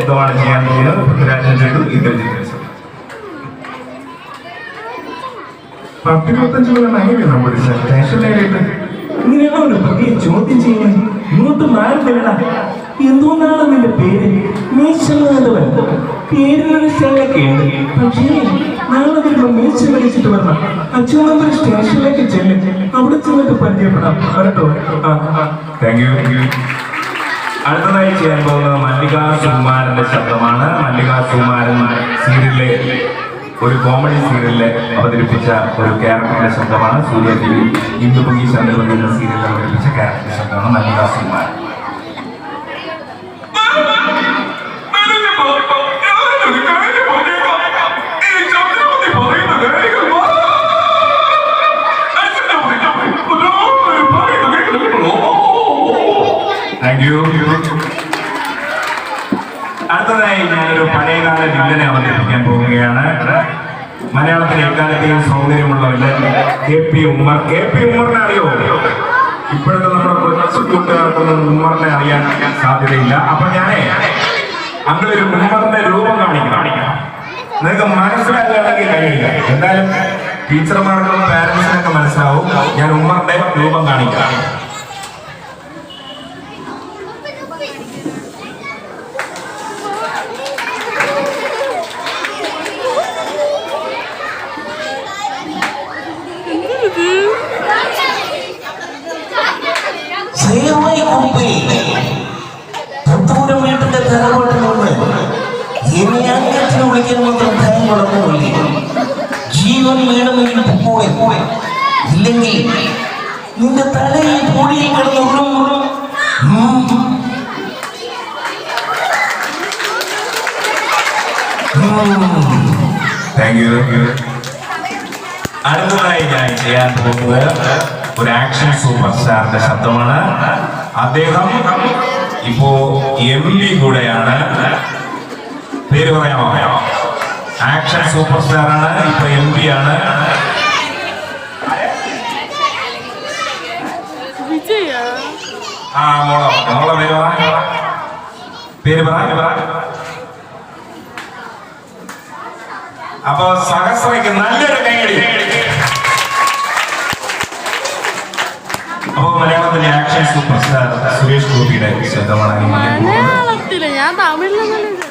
ശബ്ദമാണ് ചെയ്യാൻ പോകുന്നത്. പൃഥ്വിരാജൻ ചെയ്തു, ഇന്ദ്രജിത്ത്. 10-25 കൊല്ലം അങ്ങനെയാണ് പഠിച്ച സ്റ്റേഷനിലായിട്ട് ഇങ്ങനെയാണോ ഒരു പ്രതിയെ ചോദ്യം ചെയ്യാൻ ഇങ്ങോട്ട് മാറുന്നില്ല. എന്തുകൊണ്ടാണ് നിന്റെ പേര് മീശമാധവൻ? പേരിനൊരു സ്റ്റൈലൊക്കെ ഉണ്ട്, പക്ഷേ നാളെ വരുമ്പോ മീശ കളിച്ചിട്ട് വരണം. അച്ഛനമ്പർ സ്റ്റേഷനിലേക്ക് ചെല്ലും, അവിടെ ചെന്നിട്ട് പരിചയപ്പെടാം. വരട്ടോ? Thank you. അടുത്തതായി ചെയ്യാൻ പോകുന്നത് മല്ലിക സുകുമാരന്റെ ശബ്ദമാണ്. മല്ലിക സുകുമാരൻ സീരിയലിലെ ഒരു കോമഡി സീരിയലിൽ അവതരിപ്പിച്ച ഒരു ക്യാരക്ടറിന്റെ ശബ്ദമാണ്. സൂര്യ ടി വി ഇന്ദുപുങ്ങി ചന്ദ്രപതി എന്ന സീരിയലിൽ അവതരിപ്പിച്ച ക്യാരക്ടറിന്റെ ശബ്ദമാണ് മല്ലിക സുകുമാരൻ. Thank you. അടുത്തതായി ഞാനൊരു പഴയകാല വില്ലനെ അവതരിപ്പിക്കാൻ പോവുകയാണ്. മലയാളത്തിലെ എക്കാലത്തെയും സൗന്ദര്യമുള്ള വില്ലൻ KP ഉമ്മർ. KP ഉമ്മറിനെ അറിയോ? ഇപ്പോഴത്തെ നമ്മുടെ കൊച്ചു കൂട്ടുകാർക്കൊന്നും ഉമ്മറിനെ അറിയാൻ സാധ്യതയില്ല. അപ്പൊ ഞാനേ അങ്ങനൊരു ഉമ്മറിന്റെ രൂപം കാണിക്കണം. നിങ്ങൾക്ക് മനസ്സിലാക്കുകയാണെങ്കിൽ കഴിയില്ല, എന്തായാലും ടീച്ചർമാർക്കും പാരന്റ്സിനൊക്കെ മനസ്സിലാവും. ഞാൻ ഉമ്മറിന്റെ രൂപം കാണിക്കാം. വീട്ടിന്റെ തലമുറയിൽ നിന്ന് ഇനി അങ്ങേറ്റിന് വിളിക്കാൻ മാത്രം ധൈര്യം വളർന്നുമില്ല. ജീവൻ വേണമെങ്കിൽ പോയി, ഇല്ലെങ്കിൽ നിന്റെ തലയിൽ പൊടിയിൽ കിടന്നു. Thank you. അടുത്തതായി ഞാൻ ചെയ്യാൻ പോകുന്നത് ഒരു ആക്ഷൻ സൂപ്പർ സ്റ്റാറിന്റെ ശബ്ദമാണ്. അദ്ദേഹം ഇപ്പോ MD കൂടെയാണ്. പേര് പറയാമോ? ആക്ഷൻ സൂപ്പർ സ്റ്റാർ ആണ്, ഇപ്പൊ MD ആണ്. മോളെ പേര് പറ. അപ്പൊ സഹസ്രയ്ക്ക് നല്ലൊരു കൈയടി. അപ്പൊ മലയാളത്തിലെ ആക്ഷൻ സൂപ്പർ സ്റ്റാർ സുരേഷ് ഗോപിയുടെ ശബ്ദമാണ്. മലയാളത്തില് ഞാൻ തമിഴിലൊന്നും